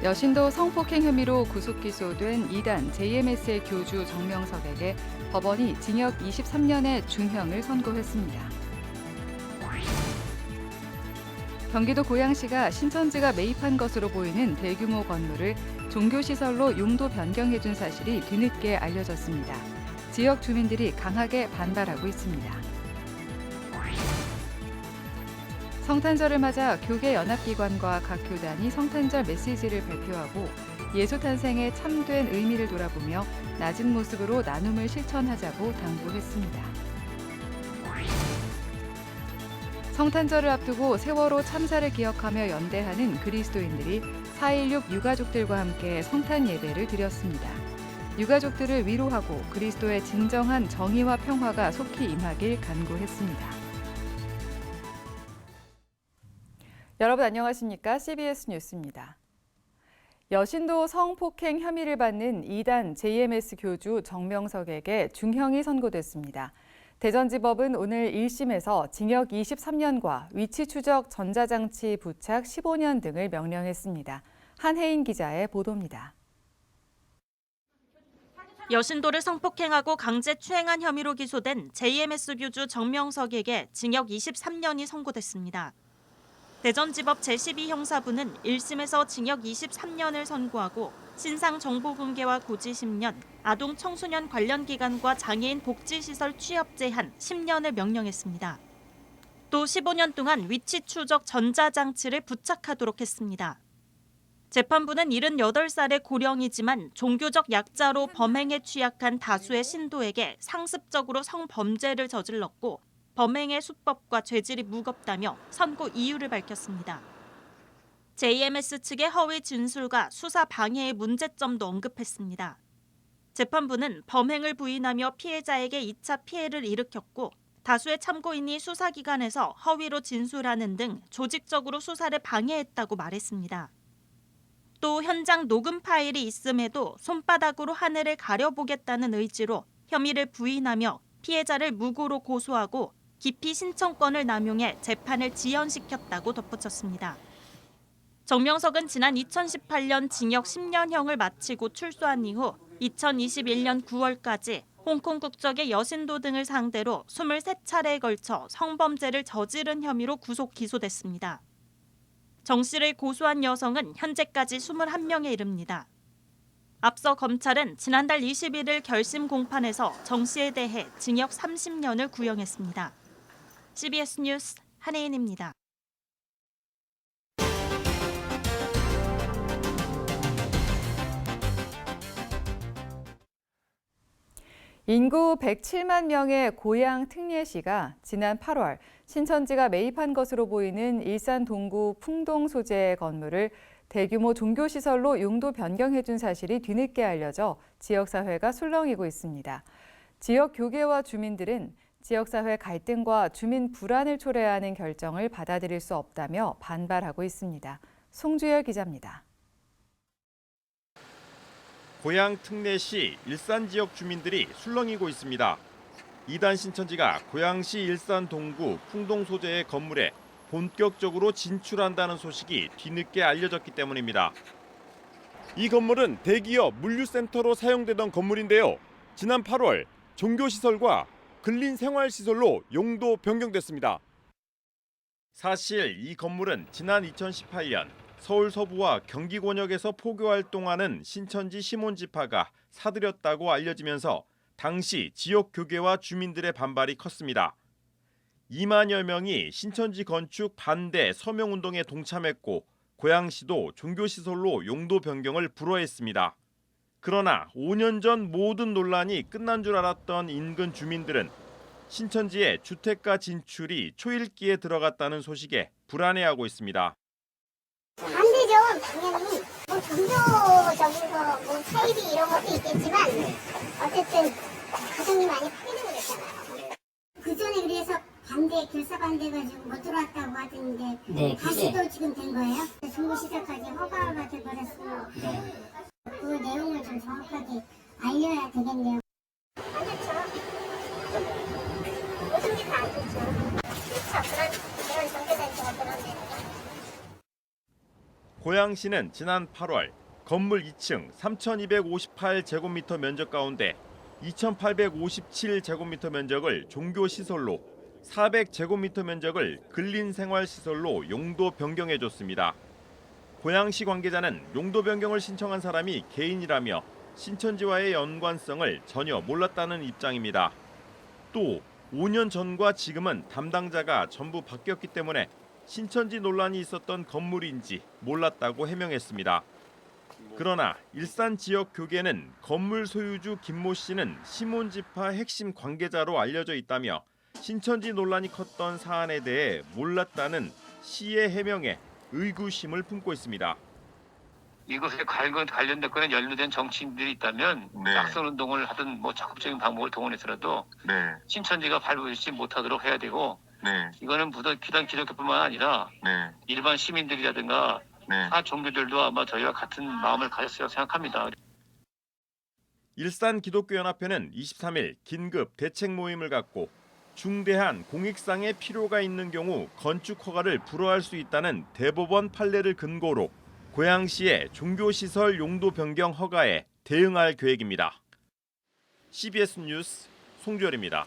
여신도 성폭행 혐의로 구속 기소된 2단 JMS의 교주 정명석에게 법원이 징역 23년의 중형을 선고했습니다. 경기도 고양시가 신천지가 매입한 것으로 보이는 대규모 건물을 종교시설로 용도 변경해준 사실이 뒤늦게 알려졌습니다. 지역 주민들이 강하게 반발하고 있습니다. 성탄절을 맞아 교계연합기관과 각 교단이 성탄절 메시지를 발표하고 예수 탄생의 참된 의미를 돌아보며 낮은 모습으로 나눔을 실천하자고 당부했습니다. 성탄절을 앞두고 세월호 참사를 기억하며 연대하는 그리스도인들이 4.16 유가족들과 함께 성탄 예배를 드렸습니다. 유가족들을 위로하고 그리스도의 진정한 정의와 평화가 속히 임하길 간구했습니다. 여러분 안녕하십니까? CBS 뉴스입니다. 여신도 성폭행 혐의를 받는 2단 JMS 교주 정명석에게 중형이 선고됐습니다. 대전지법은 오늘 1심에서 징역 23년과 위치 추적 전자장치 부착 15년 등을 명령했습니다. 한혜인 기자의 보도입니다. 여신도를 성폭행하고 강제 추행한 혐의로 기소된 JMS 교주 정명석에게 징역 23년이 선고됐습니다. 대전지법 제12형사부는 1심에서 징역 23년을 선고하고 신상정보공개와 고지 10년, 아동 청소년 관련 기관과 장애인 복지시설 취업 제한 10년을 명령했습니다. 또 15년 동안 위치 추적 전자장치를 부착하도록 했습니다. 재판부는 78살의 고령이지만 종교적 약자로 범행에 취약한 다수의 신도에게 상습적으로 성범죄를 저질렀고 범행의 수법과 죄질이 무겁다며 선고 이유를 밝혔습니다. JMS 측의 허위 진술과 수사 방해의 문제점도 언급했습니다. 재판부는 범행을 부인하며 피해자에게 2차 피해를 일으켰고 다수의 참고인이 수사기관에서 허위로 진술하는 등 조직적으로 수사를 방해했다고 말했습니다. 또 현장 녹음 파일이 있음에도 손바닥으로 하늘을 가려보겠다는 의지로 혐의를 부인하며 피해자를 무고로 고소하고 기피 신청권을 남용해 재판을 지연시켰다고 덧붙였습니다. 정명석은 지난 2018년 징역 10년형을 마치고 출소한 이후 2021년 9월까지 홍콩 국적의 여신도 등을 상대로 23차례에 걸쳐 성범죄를 저지른 혐의로 구속 기소됐습니다. 정 씨를 고소한 여성은 현재까지 21명에 이릅니다. 앞서 검찰은 지난달 21일 결심 공판에서 정 씨에 대해 징역 30년을 구형했습니다. CBS 뉴스 한혜인입니다. 인구 107만 명의 고양 특례시가 지난 8월 신천지가 매입한 것으로 보이는 일산 동구 풍동 소재의 건물을 대규모 종교시설로 용도 변경해준 사실이 뒤늦게 알려져 지역사회가 술렁이고 있습니다. 지역 교계와 주민들은 지역사회 갈등과 주민 불안을 초래하는 결정을 받아들일 수 없다며 반발하고 있습니다. 송주열 기자입니다. 고양 특례시 일산 지역 주민들이 술렁이고 있습니다. 2단 신천지가 고양시 일산 동구 풍동 소재의 건물에 본격적으로 진출한다는 소식이 뒤늦게 알려졌기 때문입니다. 이 건물은 대기업 물류센터로 사용되던 건물인데요. 지난 8월 종교시설과 근린생활시설로 용도 변경됐습니다. 사실 이 건물은 지난 2018년 서울 서부와 경기 권역에서 포교 활동하는 신천지 시몬 지파가 사들였다고 알려지면서 당시 지역 교계와 주민들의 반발이 컸습니다. 2만여 명이 신천지 건축 반대 서명운동에 동참했고 고양시도 종교시설로 용도 변경을 불허했습니다. 그러나 5년 전 모든 논란이 끝난 줄 알았던 인근 주민들은 신천지의 주택가 진출이 초읽기에 들어갔다는 소식에 불안해하고 있습니다. 반대죠. 당연히 종교적인 사이비 이런 것도 있겠지만 어쨌든 가정이 많이 파괴되고 그랬잖아요. 그전에 그래서 결사 반대가지고 못 들어왔다고 하던데 다시 또 지금 된 거예요? 종교시설까지 허가가 돼버렸어요. 그 내용을 좀 정확하게 알려야 되겠네요. 안 좋죠. 모든 게 다 안 좋죠. 그렇죠. 그런 종교단체가 그런데. 고양시는 지난 8월 건물 2층 3,258제곱미터 면적 가운데 2,857제곱미터 면적을 종교시설로, 400제곱미터 면적을 근린생활시설로 용도 변경해줬습니다. 고양시 관계자는 용도 변경을 신청한 사람이 개인이라며 신천지와의 연관성을 전혀 몰랐다는 입장입니다. 또 5년 전과 지금은 담당자가 전부 바뀌었기 때문에 신천지 논란이 있었던 건물인지 몰랐다고 해명했습니다. 그러나 일산 지역 교계는 건물 소유주 김모 씨는 시몬지파 핵심 관계자로 알려져 있다며 신천지 논란이 컸던 사안에 대해 몰랐다는 시의 해명에 의구심을 품고 있습니다. 이것에 관련된 건에 연루된 정치인들이 있다면 낙선운동을 하든 적극적인 방법을 동원해서라도 신천지가 발부하지 못하도록 해야 되고, 이거는 비단 기독교뿐만 아니라 일반 시민들이라든가 타 종교들도 아마 저희와 같은 마음을 가졌으리라고 생각합니다. 일산 기독교연합회는 23일 긴급 대책 모임을 갖고 중대한 공익상의 필요가 있는 경우 건축 허가를 불허할 수 있다는 대법원 판례를 근거로 고양시의 종교시설 용도 변경 허가에 대응할 계획입니다. CBS 뉴스 송주열입니다.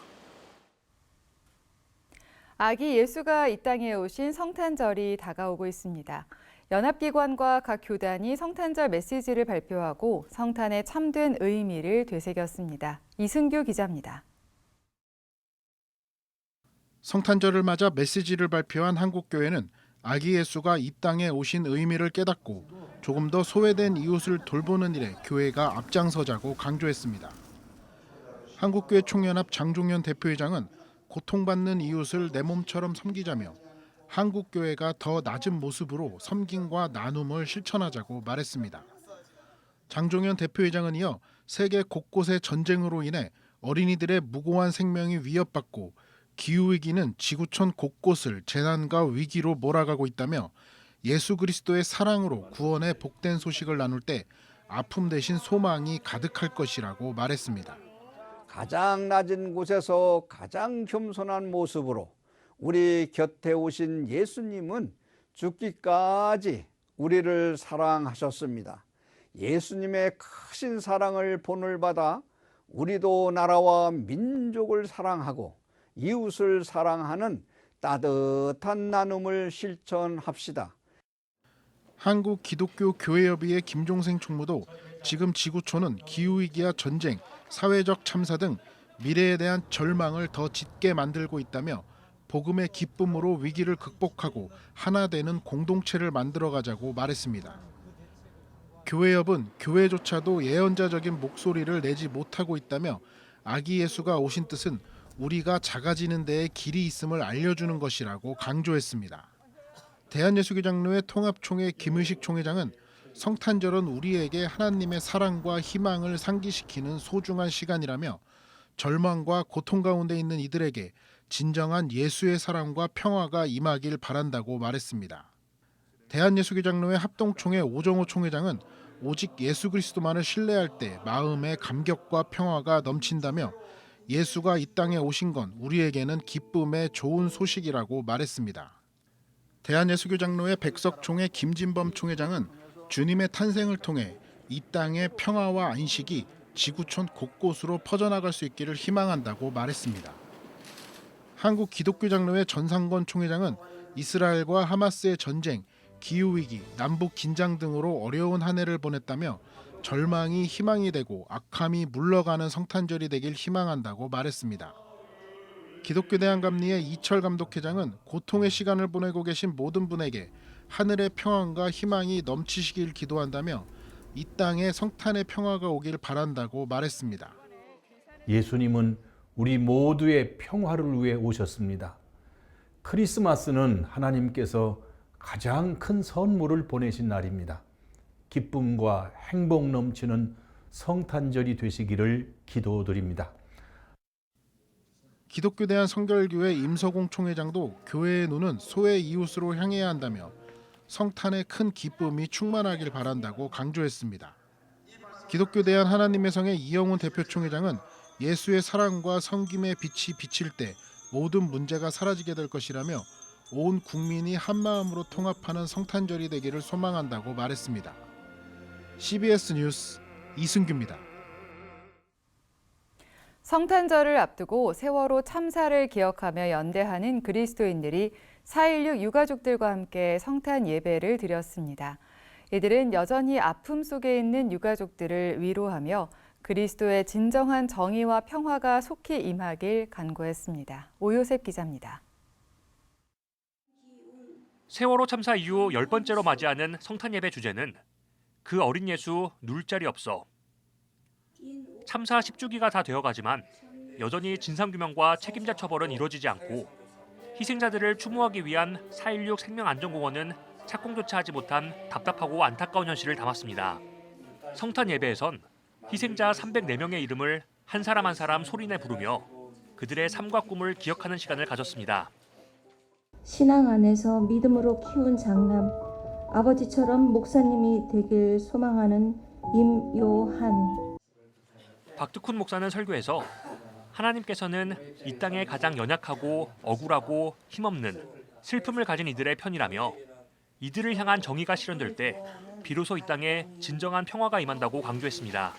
아기 예수가 이 땅에 오신 성탄절이 다가오고 있습니다. 연합기관과 각 교단이 성탄절 메시지를 발표하고 성탄의 참된 의미를 되새겼습니다. 이승규 기자입니다. 성탄절을 맞아 메시지를 발표한 한국교회는 아기 예수가 이 땅에 오신 의미를 깨닫고 조금 더 소외된 이웃을 돌보는 일에 교회가 앞장서자고 강조했습니다. 한국교회 총연합 장종현 대표회장은 고통받는 이웃을 내 몸처럼 섬기자며 한국교회가 더 낮은 모습으로 섬김과 나눔을 실천하자고 말했습니다. 장종현 대표회장은 이어 세계 곳곳의 전쟁으로 인해 어린이들의 무고한 생명이 위협받고 기후위기는 지구촌 곳곳을 재난과 위기로 몰아가고 있다며 예수 그리스도의 사랑으로 구원의 복된 소식을 나눌 때 아픔 대신 소망이 가득할 것이라고 말했습니다. 가장 낮은 곳에서 가장 겸손한 모습으로 우리 곁에 오신 예수님은 죽기까지 우리를 사랑하셨습니다. 예수님의 크신 사랑을 본을 받아 우리도 나라와 민족을 사랑하고 이웃을 사랑하는 따뜻한 나눔을 실천합시다. 한국 기독교 교회협의회 김종생 총무도 지금 지구촌은 기후위기와 전쟁, 사회적 참사 등 미래에 대한 절망을 더 짙게 만들고 있다며 복음의 기쁨으로 위기를 극복하고 하나 되는 공동체를 만들어가자고 말했습니다. 교회협은 교회조차도 예언자적인 목소리를 내지 못하고 있다며 아기 예수가 오신 뜻은 우리가 작아지는 데에 길이 있음을 알려주는 것이라고 강조했습니다. 대한예수교장로회 통합총회 김의식 총회장은 성탄절은 우리에게 하나님의 사랑과 희망을 상기시키는 소중한 시간이라며 절망과 고통 가운데 있는 이들에게 진정한 예수의 사랑과 평화가 임하길 바란다고 말했습니다. 대한예수교장로회 합동총회 오정호 총회장은 오직 예수 그리스도만을 신뢰할 때 마음의 감격과 평화가 넘친다며 예수가 이 땅에 오신 건 우리에게는 기쁨의 좋은 소식이라고 말했습니다. 대한예수교장로회 백석총회 김진범 총회장은 주님의 탄생을 통해 이 땅의 평화와 안식이 지구촌 곳곳으로 퍼져나갈 수 있기를 희망한다고 말했습니다. 한국 기독교장로회 전상권 총회장은 이스라엘과 하마스의 전쟁, 기후위기, 남북 긴장 등으로 어려운 한 해를 보냈다며 절망이 희망이 되고 악함이 물러가는 성탄절이 되길 희망한다고 말했습니다. 기독교 대한감리의 이철 감독회장은 고통의 시간을 보내고 계신 모든 분에게 하늘의 평안과 희망이 넘치시길 기도한다며 이 땅에 성탄의 평화가 오길 바란다고 말했습니다. 예수님은 우리 모두의 평화를 위해 오셨습니다. 크리스마스는 하나님께서 가장 큰 선물을 보내신 날입니다. 기쁨과 행복 넘치는 성탄절이 되시기를 기도드립니다. 기독교 대한성결교회 임서공 총회장도 교회의 눈은 소외 이웃으로 향해야 한다며 성탄의 큰 기쁨이 충만하길 바란다고 강조했습니다. 기독교 대한 하나님의 성의 이영훈 대표 총회장은 예수의 사랑과 섬김의 빛이 비칠 때 모든 문제가 사라지게 될 것이라며 온 국민이 한마음으로 통합하는 성탄절이 되기를 소망한다고 말했습니다. CBS 뉴스 이승규입니다. 성탄절을 앞두고 세월호 참사를 기억하며 연대하는 그리스도인들이 4.16 유가족들과 함께 성탄 예배를 드렸습니다. 이들은 여전히 아픔 속에 있는 유가족들을 위로하며 그리스도의 진정한 정의와 평화가 속히 임하길 간구했습니다. 오요셉 기자입니다. 세월호 참사 이후 10번째로 맞이하는 성탄 예배 주제는 그 어린 예수 누울 자리 없어. 참사 10주기가 다 되어가지만 여전히 진상규명과 책임자 처벌은 이루어지지 않고 희생자들을 추모하기 위한 4.16 생명안전공원은 착공조차 하지 못한 답답하고 안타까운 현실을 담았습니다. 성탄 예배에선 희생자 304명의 이름을 한 사람 한 사람 소리내 부르며 그들의 삶과 꿈을 기억하는 시간을 가졌습니다. 신앙 안에서 믿음으로 키운 장남, 아버지처럼 목사님이 되길 소망하는 임요한. 박두쿤 목사는 설교에서 하나님께서는 이 땅에 가장 연약하고 억울하고 힘없는 슬픔을 가진 이들의 편이라며 이들을 향한 정의가 실현될 때 비로소 이 땅에 진정한 평화가 임한다고 강조했습니다.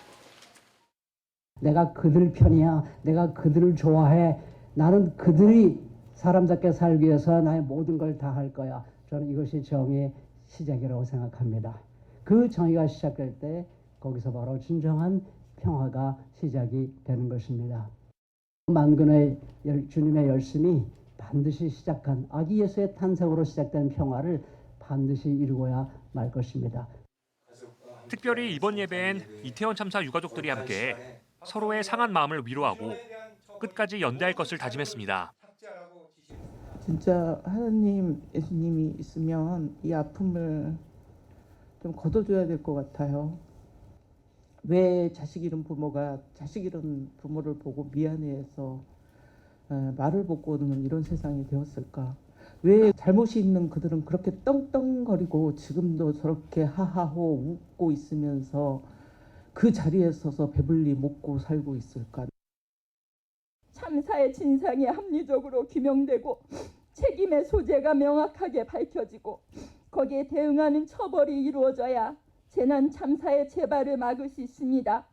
내가 그들 편이야. 내가 그들을 좋아해. 나는 그들이 사람답게 살기 위해서 나의 모든 걸 다 할 거야. 저는 이것이 정의의 시작이라고 생각합니다. 그 정의가 시작될 때 거기서 바로 진정한 평화가 시작이 되는 것입니다. 만군의 주님의 열심이 반드시 시작한 아기 예수의 탄생으로 시작된 평화를 반드시 이루어야 말 것입니다. 특별히 이번 예배엔 이태원 참사 유가족들이 함께 서로의 상한 마음을 위로하고 끝까지 연대할 것을 다짐했습니다. 진짜 하나님, 예수님이 있으면 이 아픔을 좀 걷어줘야 될 것 같아요. 왜 자식 잃은 부모가 자식 잃은 부모를 보고 미안해해서 말을 못 거는 이런 세상이 되었을까? 왜 잘못이 있는 그들은 그렇게 떵떵거리고 지금도 저렇게 하하호 웃고 있으면서 그 자리에 서서 배불리 먹고 살고 있을까? 참사의 진상이 합리적으로 규명되고 책임의 소재가 명확하게 밝혀지고 거기에 대응하는 처벌이 이루어져야 재난 참사의 재발을 막을 수 있습니다.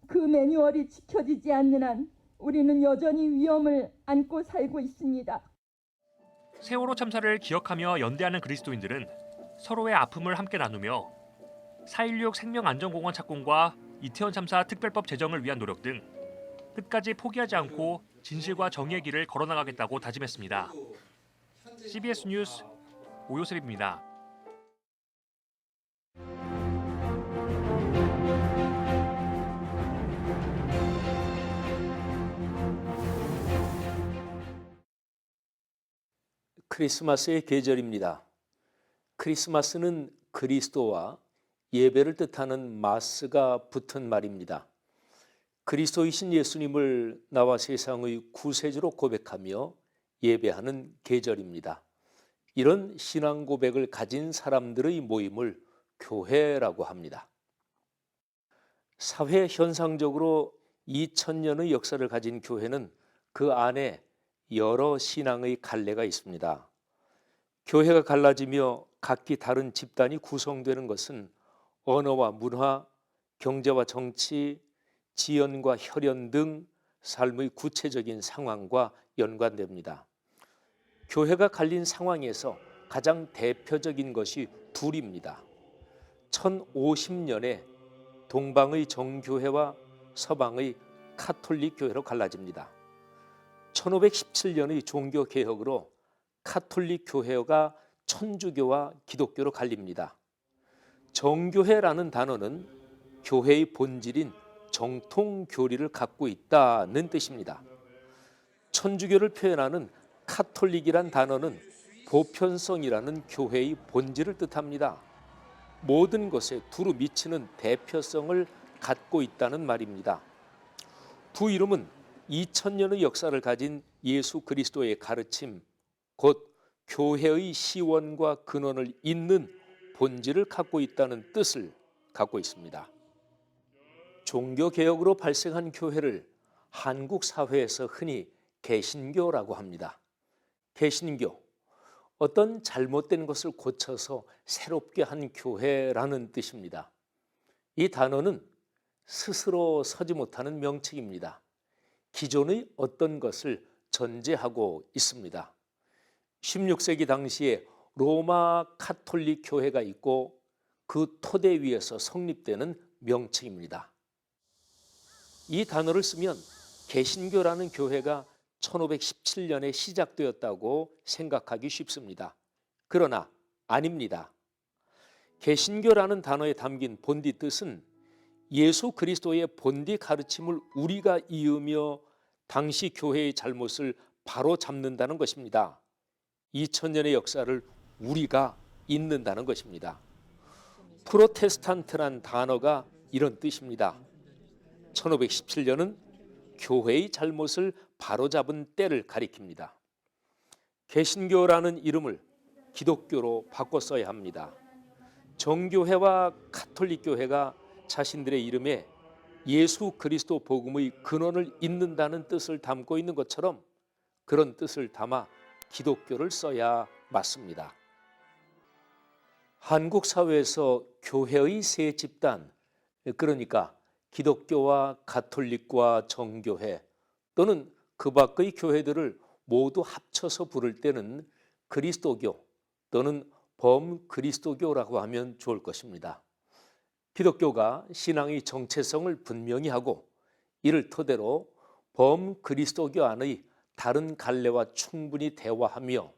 그 매뉴얼이 지켜지지 않는 한 우리는 여전히 위험을 안고 살고 있습니다. 세월호 참사를 기억하며 연대하는 그리스도인들은 서로의 아픔을 함께 나누며 4.16 생명안전공원 착공과 이태원 참사 특별법 제정을 위한 노력 등 끝까지 포기하지 않고 진실과 정의의 길을 걸어나가겠다고 다짐했습니다. CBS 뉴스 오요셉입니다. 크리스마스의 계절입니다. 크리스마스는 그리스도와 예배를 뜻하는 마스가 붙은 말입니다. 그리스도이신 예수님을 나와 세상의 구세주로 고백하며 예배하는 계절입니다. 이런 신앙 고백을 가진 사람들의 모임을 교회라고 합니다. 사회 현상적으로 2000년의 역사를 가진 교회는 그 안에 여러 신앙의 갈래가 있습니다. 교회가 갈라지며 각기 다른 집단이 구성되는 것은 언어와 문화, 경제와 정치, 지연과 혈연 등 삶의 구체적인 상황과 연관됩니다. 교회가 갈린 상황에서 가장 대표적인 것이 둘입니다. 1050년에 동방의 정교회와 서방의 카톨릭 교회로 갈라집니다. 1517년의 종교개혁으로 카톨릭 교회가 천주교와 기독교로 갈립니다. 정교회라는 단어는 교회의 본질인 정통교리를 갖고 있다는 뜻입니다. 천주교를 표현하는 카톨릭이란 단어는 보편성이라는 교회의 본질을 뜻합니다. 모든 것에 두루 미치는 대표성을 갖고 있다는 말입니다. 두 이름은 2000년의 역사를 가진 예수 그리스도의 가르침, 곧 교회의 시원과 근원을 잇는 본질을 갖고 있다는 뜻을 갖고 있습니다. 종교개혁으로 발생한 교회를 한국 사회에서 흔히 개신교라고 합니다. 개신교, 어떤 잘못된 것을 고쳐서 새롭게 한 교회라는 뜻입니다. 이 단어는 스스로 서지 못하는 명칭입니다. 기존의 어떤 것을 전제하고 있습니다. 16세기 당시에 로마 카톨릭 교회가 있고 그 토대 위에서 성립되는 명칭입니다. 이 단어를 쓰면 개신교라는 교회가 1517년에 시작되었다고 생각하기 쉽습니다. 그러나 아닙니다. 개신교라는 단어에 담긴 본디 뜻은 예수 그리스도의 본디 가르침을 우리가 이으며 당시 교회의 잘못을 바로 잡는다는 것입니다. 2000년의 역사를 우리가 잇는다는 것입니다. 프로테스탄트란 단어가 이런 뜻입니다. 1517년은 교회의 잘못을 바로잡은 때를 가리킵니다. 개신교라는 이름을 기독교로 바꿔 써야 합니다. 정교회와 카톨릭 교회가 자신들의 이름에 예수 그리스도 복음의 근원을 잇는다는 뜻을 담고 있는 것처럼 그런 뜻을 담아 기독교를 써야 맞습니다. 한국 사회에서 교회의 세 집단, 그러니까 기독교와 가톨릭과 정교회 또는 그 밖의 교회들을 모두 합쳐서 부를 때는 그리스도교 또는 범그리스도교라고 하면 좋을 것입니다. 기독교가 신앙의 정체성을 분명히 하고 이를 토대로 범그리스도교 안의 다른 갈래와 충분히 대화하며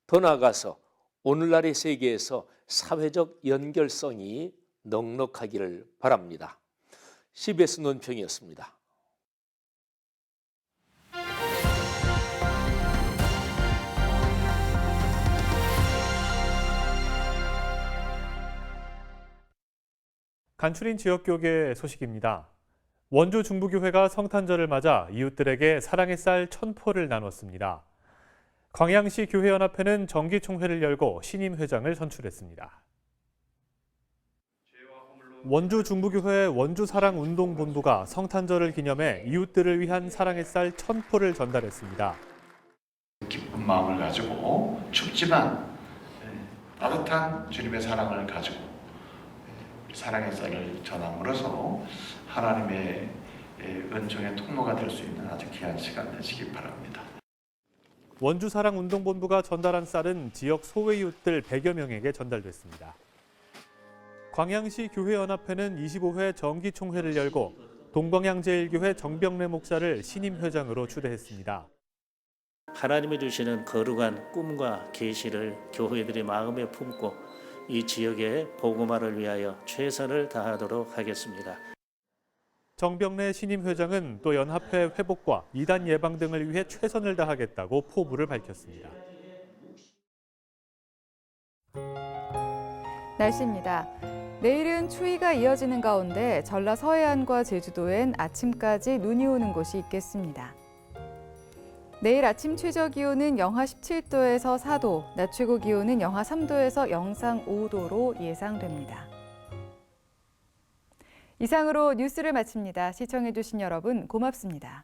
더 나아가서 오늘날의 세계에서 사회적 연결성이 넉넉하기를 바랍니다. CBS 논평이었습니다. 간추린 지역교계 소식입니다. 원주 중부교회가 성탄절을 맞아 이웃들에게 사랑의 쌀 1000포를 나눴습니다. 광양시 교회연합회는 정기총회를 열고 신임 회장을 선출했습니다. 원주 중부교회 원주사랑운동본부가 성탄절을 기념해 이웃들을 위한 사랑의 쌀 1000포를 전달했습니다. 기쁜 마음을 가지고 춥지만 따뜻한 주님의 사랑을 가지고 사랑의 쌀을 전함으로써 하나님의 은총의 통로가 될 수 있는 아주 귀한 시간 되시기 바랍니다. 원주사랑운동본부가 전달한 쌀은 지역 소외이웃들 100여 명에게 전달됐습니다. 광양시 교회연합회는 25회 정기총회를 열고 동광양제일교회 정병래 목사를 신임 회장으로 추대했습니다. 하나님이 주시는 거룩한 꿈과 계시를 교회들의 마음에 품고 이 지역의 복음화를 위하여 최선을 다하도록 하겠습니다. 정병래 신임 회장은 또 연합회 회복과 이단 예방 등을 위해 최선을 다하겠다고 포부를 밝혔습니다. 날씨입니다. 내일은 추위가 이어지는 가운데 전라 서해안과 제주도엔 아침까지 눈이 오는 곳이 있겠습니다. 내일 아침 최저 기온은 영하 17도에서 4도, 낮 최고 기온은 영하 3도에서 영상 5도로 예상됩니다. 이상으로 뉴스를 마칩니다. 시청해주신 여러분 고맙습니다.